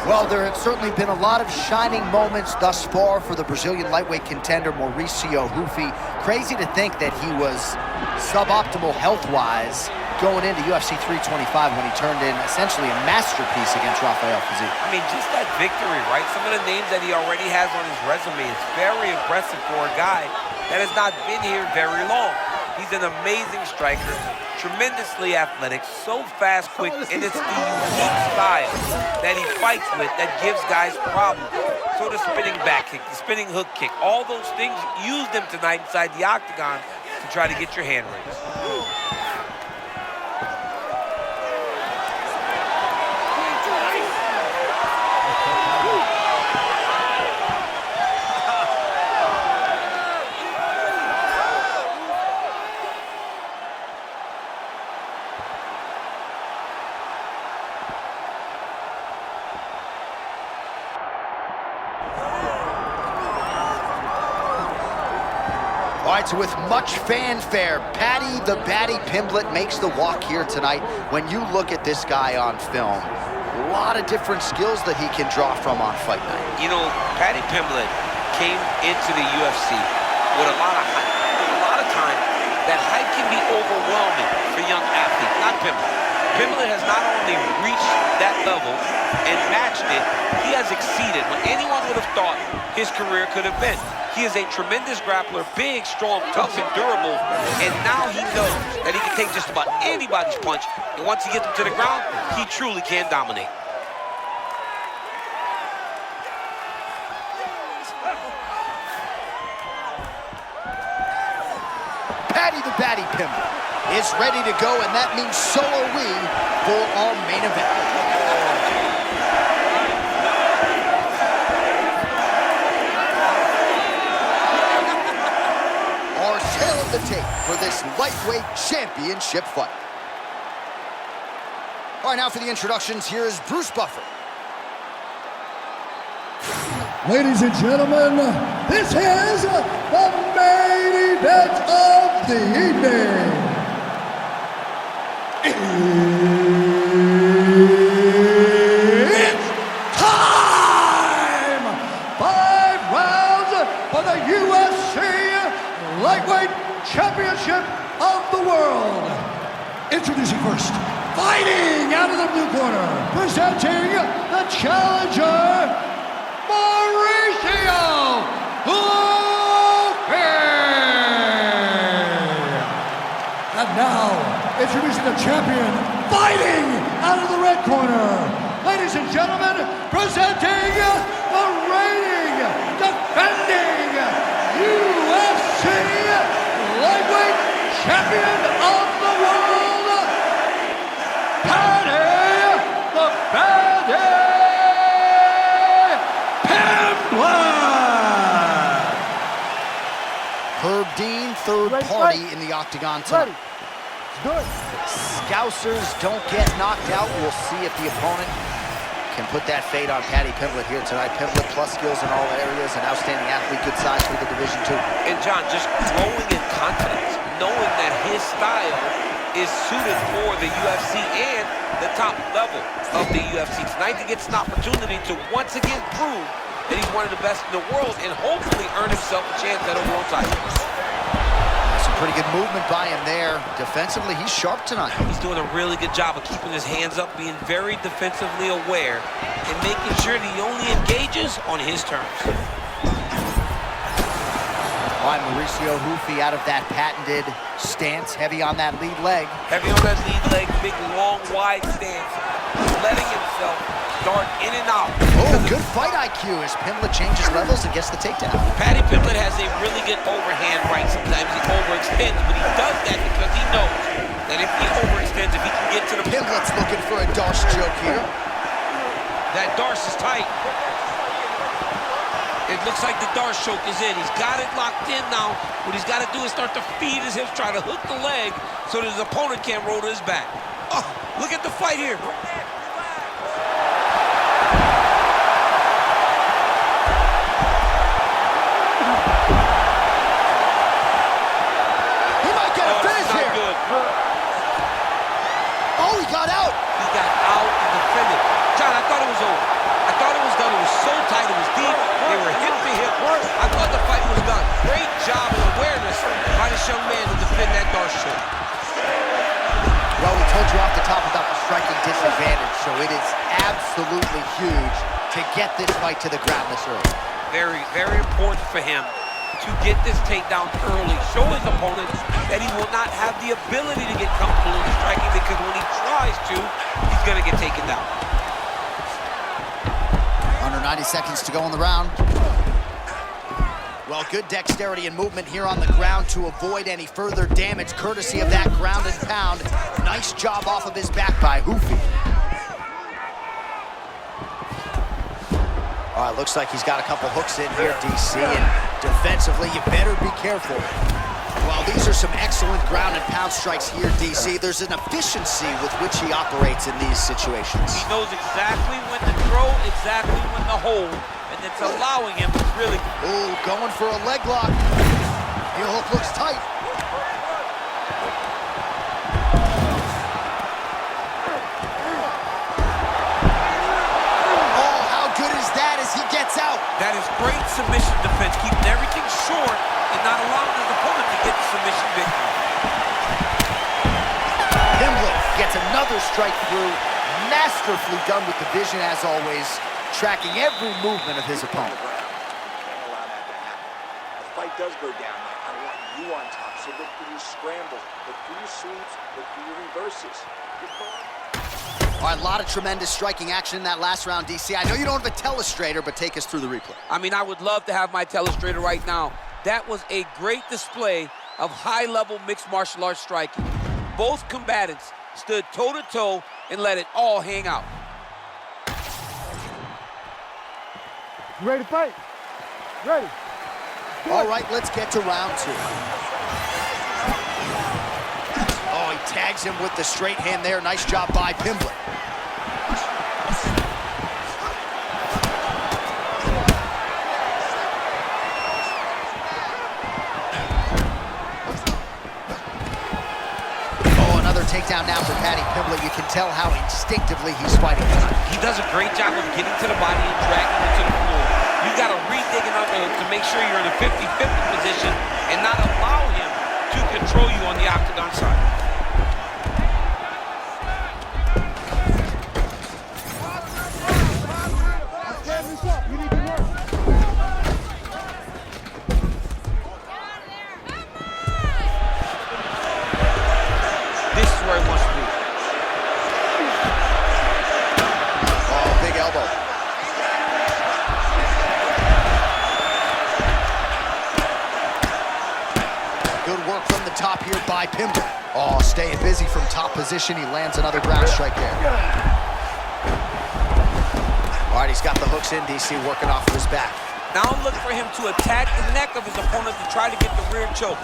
Well, there have certainly been a lot of shining moments thus far for the Brazilian lightweight contender, Mauricio Ruffy. Crazy to think that he was suboptimal health-wise going into UFC 325 when he turned in essentially a masterpiece against Rafael Fiziev. I mean, just that victory, right? Some of the names that he already has on his resume is very impressive for a guy that has not been here very long. He's an amazing striker, tremendously athletic, so fast, quick, and it's the unique style that he fights with that gives guys problems. So the spinning back kick, the spinning hook kick, all those things, used them tonight inside the octagon to try to get your hand raised. All right, so with much fanfare, Paddy the Paddy Pimblett makes the walk here tonight. When you look at this guy on film, a lot of different skills that he can draw from on fight night. You know, Paddy Pimblett came into the UFC with a lot of hype. A lot of times, that hype can be overwhelming for young athletes, not Pimblett. Pimblett has not only reached that level and matched it, he has exceeded what anyone would have thought his career could have been. He is a tremendous grappler, big, strong, tough, and durable, and now he knows that he can take just about anybody's punch, and once he gets him to the ground, he truly can dominate. Paddy the Paddy Pimblett is ready to go, and that means so are we for our main event. The tape for this lightweight championship fight. All right, now for the introductions, here is Bruce Buffer. Ladies and gentlemen, this is the main event of the evening. It's time! 5 rounds for the UFC Lightweight Championship of the world. Introducing first, fighting out of the blue corner, presenting the challenger, Mauricio Ruffy. And now, introducing the champion, fighting out of the red corner. Ladies and gentlemen, presenting the reigning, defending UFC Lightweight Champion of the World, Paddy the Paddy Pimblett. Herb Dean, third party in the octagon tonight. Good. Scousers don't get knocked out. We'll see if the opponent can put that fade on Paddy Pimblett here tonight. Pimblett plus skills in all areas, an outstanding athlete, good size for the Division II. And John, just growing in confidence, knowing that his style is suited for the UFC and the top level of the UFC. Tonight he gets an opportunity to once again prove that he's one of the best in the world and hopefully earn himself a chance at a world title. Some pretty good movement by him there. Defensively, he's sharp tonight. He's doing a really good job of keeping his hands up, being very defensively aware, and making sure that he only engages on his terms. All right, Mauricio Ruffy out of that patented stance, heavy on that lead leg. Heavy on that lead leg, big, long, wide stance, letting himself dart in and out. Oh, good fight IQ as Pimblett changes levels and gets the takedown. Paddy Pimblett has a really good overhand right. Sometimes he overextends, but he does that because he knows that if he overextends, if he can get to the... Pimblett's looking for a Darce choke here. That Darce is tight. It looks like the Darce choke is in. He's got it locked in now. What he's got to do is start to feed his hips, try to hook the leg so that his opponent can't roll to his back. Oh, look at the fight here. Oh, he got out. He got out and defended. John, I thought it was over. I thought it was done. It was so tight. It was deep. They were hip to hip. I thought the fight was done. Great job of awareness by this young man to defend that Darce choke. Well, we told you off the top about the striking disadvantage, so it is absolutely huge to get this fight to the ground this early. Very, very important for him to get this takedown early. Show his opponent that he will not have the ability to get comfortable in the striking, because when he tries to, he's going to get taken down. Under 90 seconds to go in the round. Well, good dexterity and movement here on the ground to avoid any further damage, courtesy of that ground and pound. Nice job off of his back by Ruffy. All right, looks like he's got a couple hooks in here, DC, and defensively, you better be careful. Well, these are some excellent ground and pound strikes here, DC. There's an efficiency with which he operates in these situations. He knows exactly when to throw, exactly when to hold, and it's allowing him to really... Ooh, going for a leg lock. Heel hook looks tight. Oh, how good is that as he gets out? That is great submission defense, keeping everything short and not allowing his opponent to get the submission victory. Pimblett gets another strike through. Masterfully done with the vision, as always, tracking every movement of his opponent. The fight does go down there. I want you on top. So look for your scrambles, look for your sweeps, look for your reverses. All right, a lot of tremendous striking action in that last round, DC. I know you don't have a telestrator, but take us through the replay. I mean, I would love to have my telestrator right now. That was a great display of high-level mixed martial arts striking. Both combatants stood toe-to-toe and let it all hang out. You ready to fight? Ready. All right, let's get to round two. Oh, he tags him with the straight hand there. Nice job by Pimblett. Takedown now for Paddy Pimblett. You can tell how instinctively he's fighting tonight. He does a great job of getting to the body and dragging it to the floor. You got to re-dig it under to make sure you're in a 50-50 position and not allow him to control you on the octagon side. Top here by Pimblett. Oh, staying busy from top position. He lands another ground strike there. All right, he's got the hooks in, DC, working off of his back. Now look for him to attack the neck of his opponent to try to get the rear choke.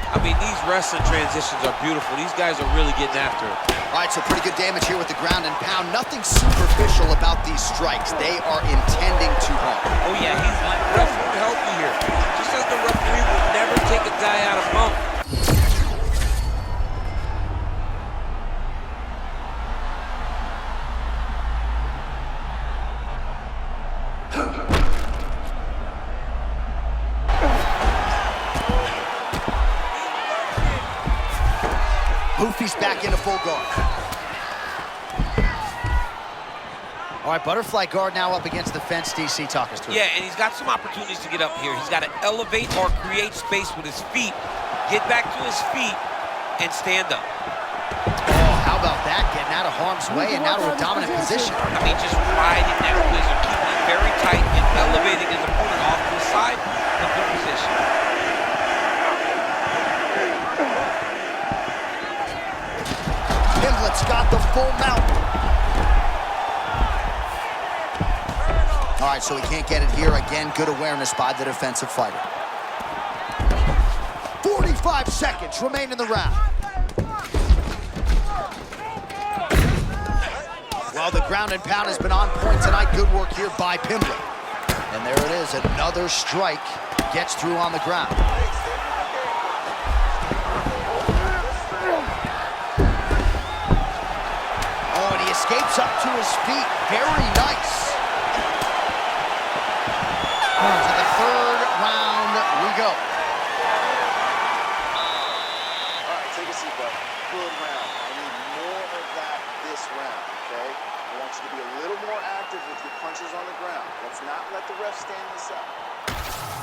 I mean, these wrestling transitions are beautiful. These guys are really getting after it. All right, so pretty good damage here with the ground and pound. Nothing superficial about these strikes. They are intending to harm. Oh, yeah, he's like, ref will help you here. Just as the referee would never take a guy out of bump. Ruffy's back into full guard. All right, butterfly guard now up against the fence. DC, talk us through. Yeah, and he's got some opportunities to get up here. He's got to elevate or create space with his feet, get back to his feet, and stand up. Oh, how about that? Getting out of harm's way and now to a dominant position. I mean, just riding that position, keeping it very tight and elevating his opponent off to the side of the position. Pimblett's got the full mount. All right, so he can't get it here. Again, good awareness by the defensive fighter. 45 seconds remain in the round. Well, the ground and pound has been on point tonight. Good work here by Pimblett. And there it is, another strike gets through on the ground. Oh, and he escapes up to his feet. Very nice. To the third round we go. All right, take a seat, bud. Good round. I need more of that this round, okay? I want you to be a little more active with your punches on the ground. Let's not let the ref stand this up.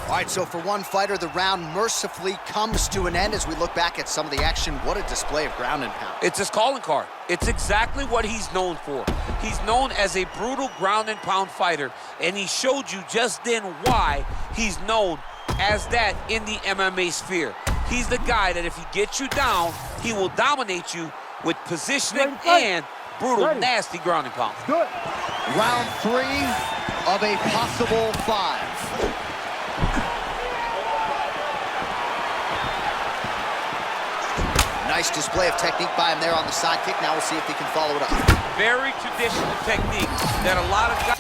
All right, so for one fighter, the round mercifully comes to an end as we look back at some of the action. What a display of ground and pound. It's his calling card. It's exactly what he's known for. He's known as a brutal ground and pound fighter, and he showed you just then why he's known as that in the MMA sphere. He's the guy that if he gets you down, he will dominate you with positioning and brutal, nasty ground and pound. Good. Round 3 of a possible 5. Nice display of technique by him there on the side kick. Now we'll see if he can follow it up. Very traditional technique that a lot of guys...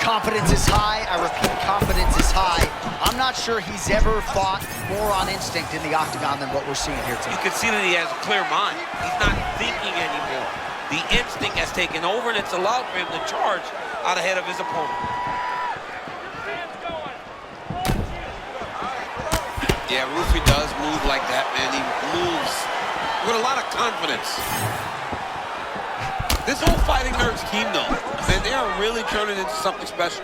Confidence is high. I repeat, confidence is high. I'm not sure he's ever fought more on instinct in the octagon than what we're seeing here tonight. You can see that he has a clear mind. He's not thinking anymore. The instinct has taken over, and it's allowed for him to charge out ahead of his opponent. Yeah, Ruffy does move like that, man. He moves with a lot of confidence. This whole Fighting Nerds team, though, man, they are really turning into something special.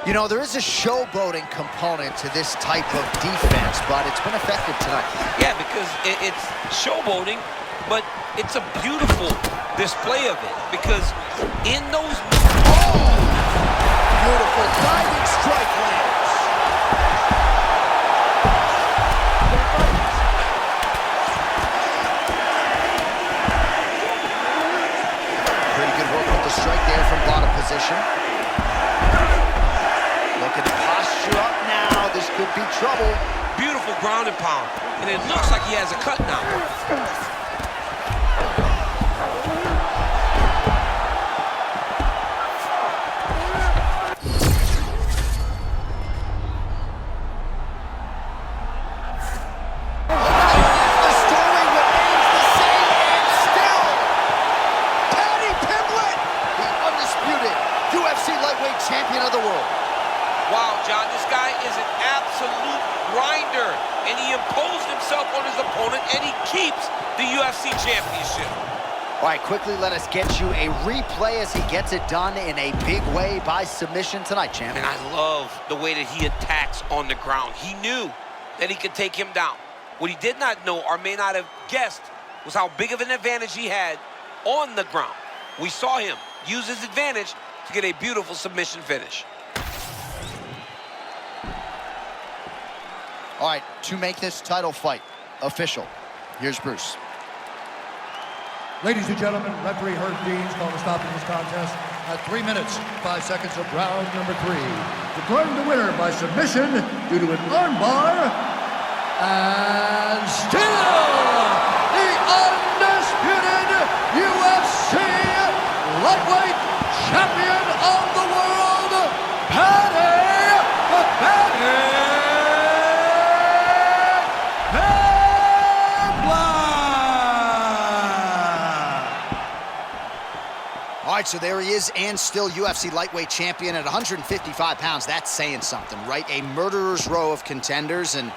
You know, there is a showboating component to this type of defense, but it's been effective tonight. Yeah, because it's showboating, but it's a beautiful display of it. Because in those... Oh! Beautiful diving strike lands. Pretty good work with the strike there from bottom position. Look at the posture up now. This could be trouble. Beautiful ground and pound. And it looks like he has a cut now. The story remains the same and still. Paddy Pimblett, the undisputed UFC lightweight champion of the world. Wow, John, this guy is an absolute grinder, and he imposed himself on his opponent, and he keeps the UFC championship. All right, quickly let us get you a replay as he gets it done in a big way by submission tonight, champ. And I love the way that he attacks on the ground. He knew that he could take him down. What he did not know or may not have guessed was how big of an advantage he had on the ground. We saw him use his advantage to get a beautiful submission finish. All right, to make this title fight official, here's Bruce. Ladies and gentlemen, referee Herb Deans called a stop in this contest at 3 minutes, 5 seconds of round number 3. Declaring the winner by submission due to an armbar, and still the undisputed UFC lightweight champion of the world, Paddy Pimblett. All right, so there he is, and still UFC lightweight champion at 155 pounds. That's saying something, right? A murderer's row of contenders, and